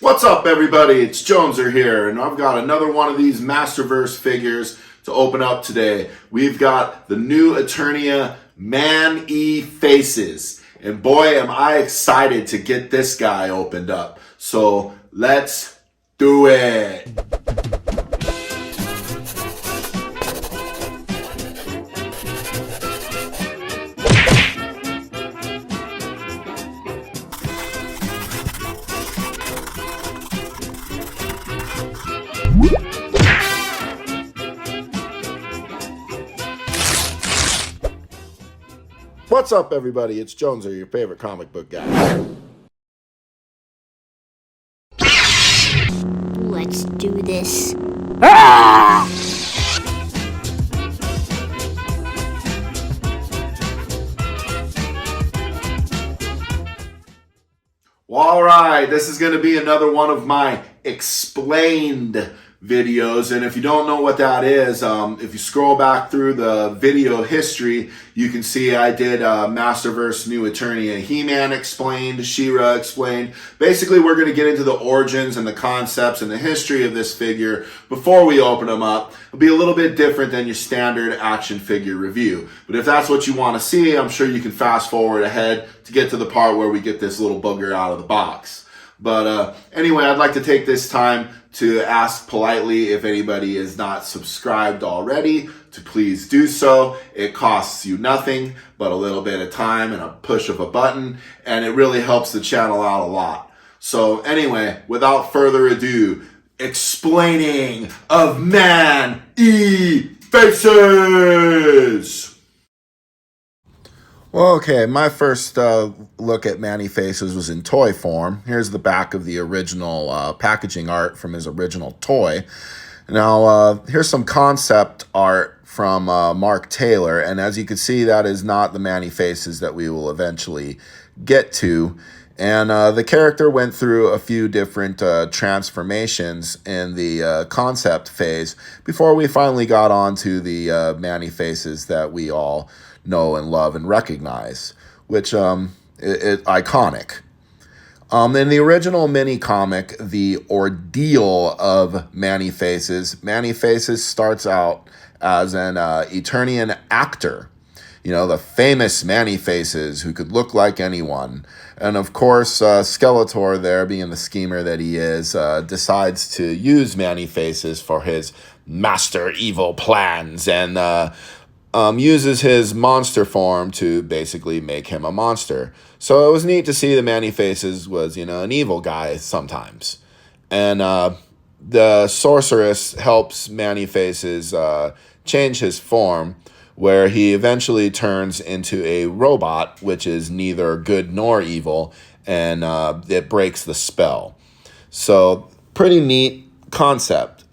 What's up, everybody? It's Joneser here, and I've got another one of these Masterverse figures to open up today. We've got the new Eternia Man-E Faces, and boy, am I excited to get this guy opened up. So let's do it. What's up, everybody? It's Joneser, your favorite comic book guy. Let's do this. Well, all right, this is going to be another one of my explained videos, and if you don't know what that is, if you scroll back through the video history, you can see I did Masterverse New Eternia He-Man explained, She-Ra explained. Basically, we're going to get into the origins and the concepts and the history of this figure before we open them up. It'll be a little bit different than your standard action figure review, but if that's what you want to see, I'm sure you can fast forward ahead to get to the part where we get this little booger out of the box. But anyway, I'd like to take this time to ask politely if anybody is not subscribed already to please do so. It costs you nothing but a little bit of time and a push of a button, and it really helps the channel out a lot. So anyway, without further ado, explaining of Man-E Faces! Well, okay, my first look at Man-E Faces was in toy form. Here's the back of the original packaging art from his original toy. Now, here's some concept art from Mark Taylor, and as you can see, that is not the Man-E Faces that we will eventually get to. And the character went through a few different transformations in the concept phase before we finally got onto the Man-E Faces that we all know and love and recognize, which it iconic. In the original mini comic, The Ordeal of Man-E Faces starts out as an Eternian actor. You know, the famous Man-E Faces who could look like anyone. And of course, Skeletor there, being the schemer that he is, decides to use Man-E Faces for his master evil plans and uses his monster form to basically make him a monster. So it was neat to see the Man-E Faces was, an evil guy sometimes. And the sorceress helps Man-E Faces change his form, where he eventually turns into a robot, which is neither good nor evil, and it breaks the spell. So, pretty neat concept.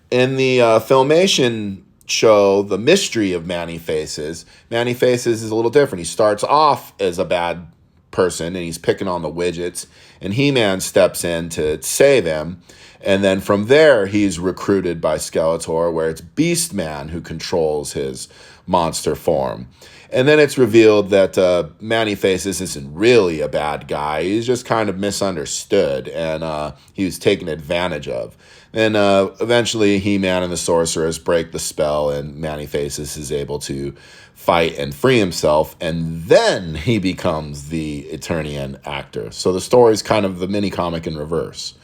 In the Filmation show, The Mystery of Man-E Faces is a little different. He starts off as a bad person, and he's picking on the widgets, and He-Man steps in to save him. And then from there, he's recruited by Skeletor, where it's Beast-Man who controls his monster form. And then it's revealed that Man-E Faces isn't really a bad guy. He's just kind of misunderstood, and he was taken advantage of. And eventually, He-Man and the Sorceress break the spell, and Man-E Faces is able to fight and free himself, and then he becomes the Eternian actor. So the story's kind of the mini-comic in reverse.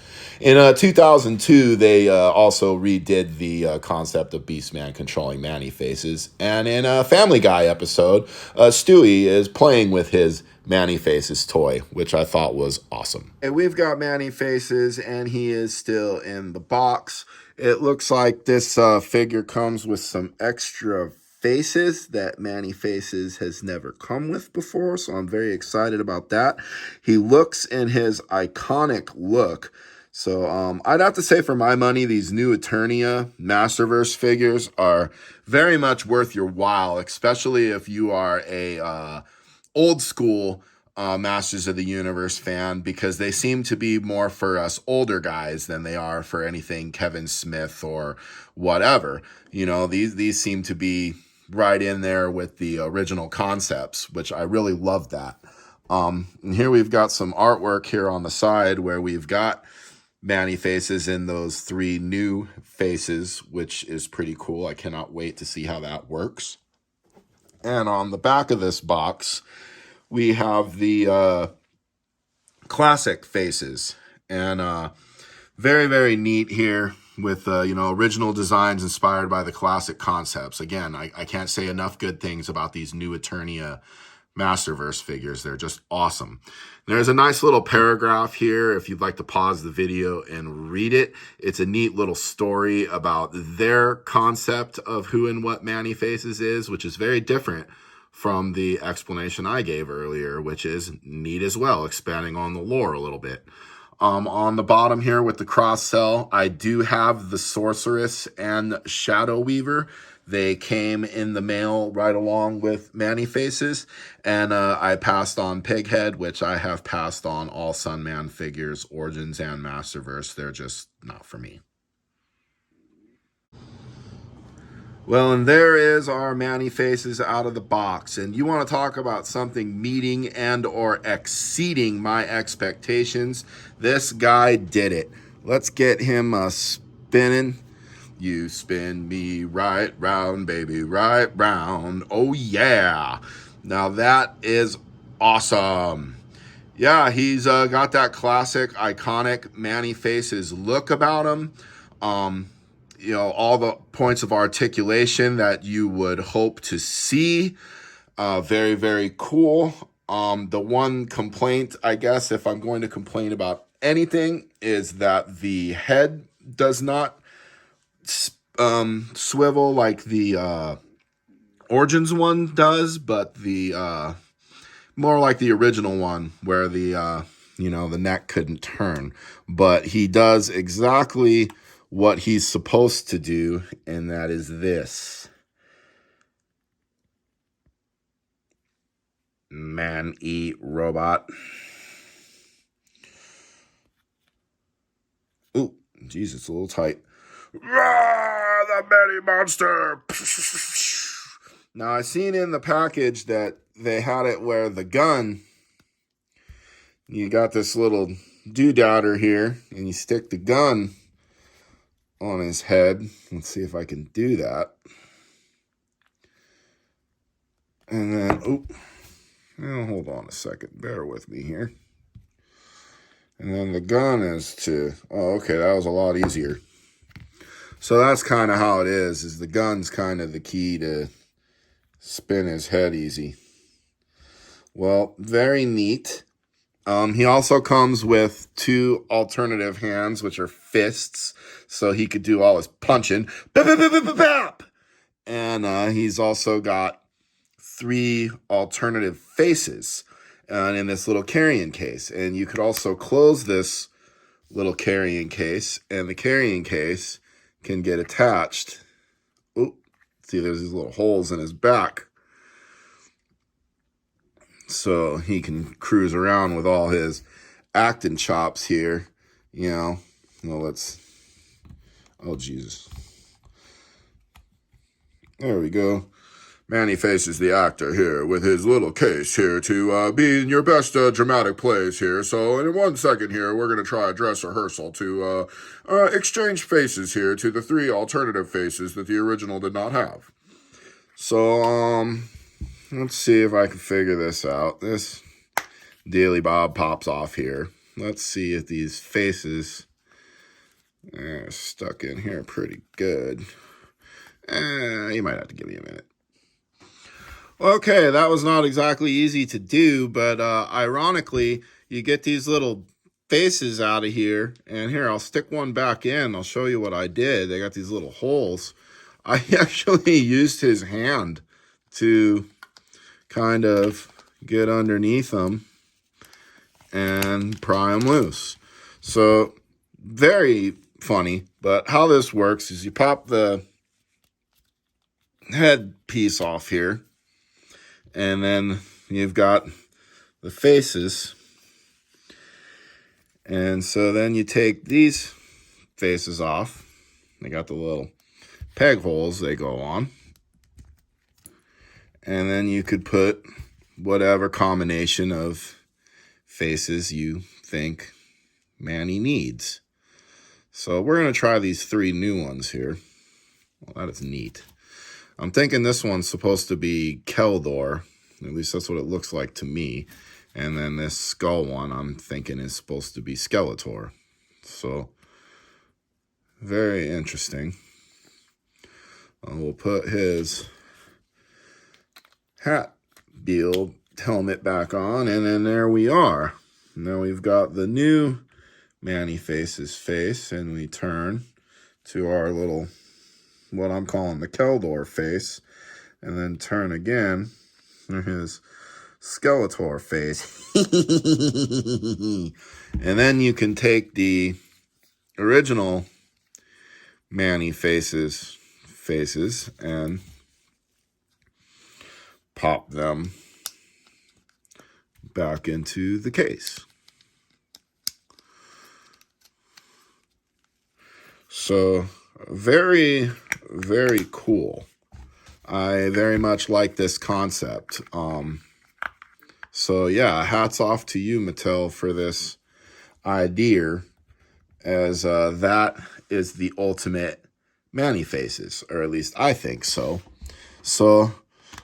In 2002, they also redid the concept of Beast-Man controlling Man-E Faces. And in a Family Guy episode, Stewie is playing with his Man-E Faces toy, which I thought was awesome. And we've got Man-E Faces, and he is still in the box. It looks like this figure comes with some extra faces that Man-E Faces has never come with before, so I'm very excited about that. He looks in his iconic look. So I'd have to say, for my money, these new Eternia Masterverse figures are very much worth your while, especially if you are a old school Masters of the Universe fan, because they seem to be more for us older guys than they are for anything Kevin Smith or whatever. These seem to be right in there with the original concepts, which I really love that. And here we've got some artwork here on the side where we've got Manny faces in those 3 new faces, which is pretty cool. I cannot wait to see how that works. And on the back of this box, we have the classic faces. And very, very neat here with, original designs inspired by the classic concepts. Again, I can't say enough good things about these new Eternia Masterverse figures. They're just awesome. There's a nice little paragraph here if you'd like to pause the video and read it. It's a neat little story about their concept of who and what Manny Faces is, which is very different from the explanation I gave earlier, which is neat as well, expanding on the lore a little bit. On the bottom here with the cross cell, I do have the Sorceress and Shadow Weaver. They came in the mail right along with Manny Faces, and I passed on Pighead, which I have passed on all Sunman figures, Origins and Masterverse. They're just not for me. Well, and there is our Manny Faces out of the box. And you want to talk about something meeting and or exceeding my expectations. This guy did it. Let's get him spinning. You spin me right round, baby, right round. Oh, yeah. Now that is awesome. Yeah, he's got that classic, iconic Manny Faces look about him. All the points of articulation that you would hope to see. Very, very cool. The one complaint, I guess, if I'm going to complain about anything, is that the head does not swivel like the Origins one does, but the more like the original one where the the neck couldn't turn. But he does exactly what he's supposed to do, and that is this. Man-eat robot. Ooh, geez, it's a little tight. Rah, the Manny monster. Now, I seen in the package that they had it where the gun, you got this little doodadder here, and you stick the gun on his head. Let's see if I can do that. And then, hold on a second. Bear with me here. And then the gun is okay, that was a lot easier. So that's kind of how it is the gun's kind of the key to spin his head easy. Well, very neat. He also comes with 2 alternative hands, which are fists, so he could do all his punching. And he's also got 3 alternative faces in this little carrying case. And you could also close this little carrying case, and the carrying case can get attached. Ooh, see, there's these little holes in his back. So he can cruise around with all his acting chops here. Oh, Jesus. There we go. Manny Faces the actor here with his little case here to be in your best dramatic plays here. So in 1 second here, we're going to try a dress rehearsal to exchange faces here to the 3 alternative faces that the original did not have. So, let's see if I can figure this out. This Daily Bob pops off here. Let's see if these faces are stuck in here pretty good. You might have to give me a minute. Okay, that was not exactly easy to do, but ironically, you get these little faces out of here. And here, I'll stick one back in. I'll show you what I did. They got these little holes. I actually used his hand to kind of get underneath them and pry them loose. So very funny, but how this works is you pop the head piece off here, and then you've got the faces. And so then you take these faces off. They got the little peg holes they go on. And then you could put whatever combination of faces you think Manny needs. So we're going to try these 3 new ones here. Well, that is neat. I'm thinking this one's supposed to be Keldor. At least that's what it looks like to me. And then this skull one I'm thinking is supposed to be Skeletor. So, very interesting. We'll put his hat build helmet back on, and then there we are. Now we've got the new Man-E-Face's face, and we turn to our little, what I'm calling the Keldor face, and then turn again to his Skeletor face. And then you can take the original Man-E-Face's faces and pop them back into the case. So very, very cool. I very much like this concept. So yeah, hats off to you, Mattel, for this idea, as that is the ultimate Man-E-Faces, or at least I think so. So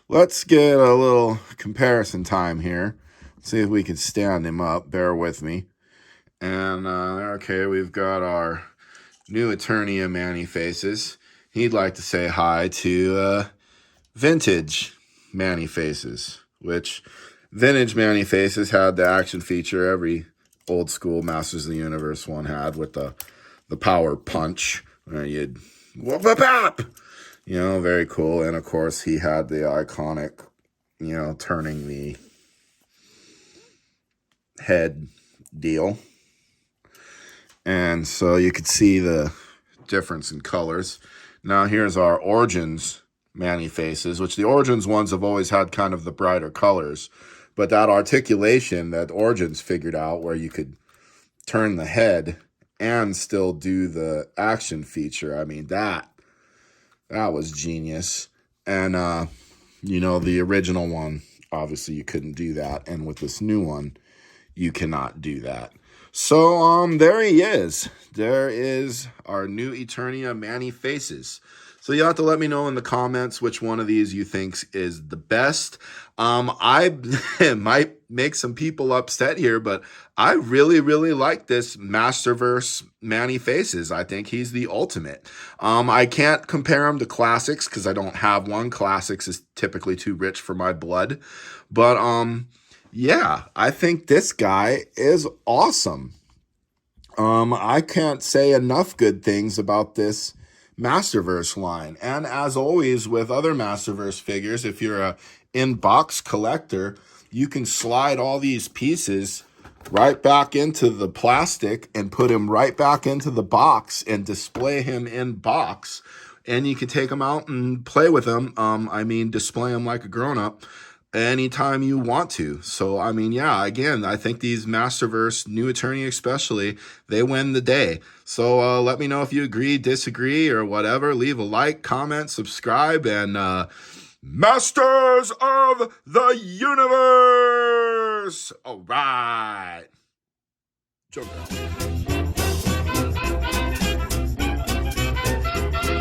let's get a little comparison time here. See if we can stand him up. Bear with me. And okay, we've got our new Eternia Man-E-Faces. He'd like to say hi to vintage Man-E-Faces, which vintage Man-E-Faces had the action feature every old school Masters of the Universe one had, with the power punch. You'd whoop up up. Very cool. And of course he had the iconic, turning the head deal. And so you could see the difference in colors. Now here's our Origins Man-E-Faces, which the Origins ones have always had kind of the brighter colors. But that articulation that Origins figured out, where you could turn the head and still do the action feature, I mean, that was genius. And, the original one, obviously you couldn't do that. And with this new one, you cannot do that. So, there he is. There is our new Eternia Man-E-Faces. So you'll have to let me know in the comments which one of these you think is the best. I might make some people upset here, but I really, really like this Masterverse Man-E-Faces. I think he's the ultimate. I can't compare him to Classics because I don't have one. Classics is typically too rich for my blood. But, yeah, I think this guy is awesome. I can't say enough good things about this Masterverse line. And as always with other Masterverse figures, if you're a in-box collector, you can slide all these pieces right back into the plastic and put him right back into the box and display him in box. And you can take them out and play with them. Display them like a grown-up anytime you want to. So, yeah, again, I think these Masterverse, New Eternia especially, they win the day. So let me know if you agree, disagree, or whatever. Leave a like, comment, subscribe, and Masters of the Universe! All right. Joker.